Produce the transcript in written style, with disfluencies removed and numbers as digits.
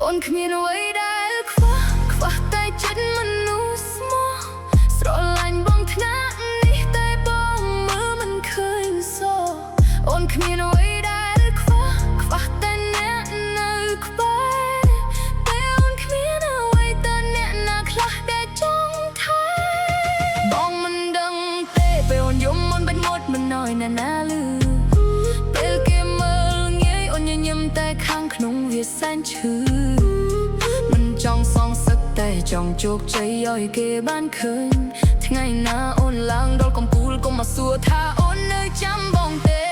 អូនគ្មានអ្វីដែលខ្វះតែចិត្តមនុស្សមកស្រឡាញ់បងថ្នាក់នេះតែបងមើលមិនឃើញសោះអូនគ្មានអ្វីដែលខ្វះតែអ្នកនៅក្បែរតែអូនគ្មានអ្វីតែអ្នកណាខ្លះដែលចង់ថែបងមិនដឹងទេពេលអូនយំអូនបាច់មុតមិនណយណាណាលឺពេលគេមើលងាយអូនញញឹមតែខាងក្នុងវាសែនឈឺមិនចង់សងសឹកតែចង់ជោគជ័យឲ្យគេបានឃើញថ្ងៃណាអូនឡើងដល់កំពូលកុំមកសួរថាអូននៅចាំបងទេ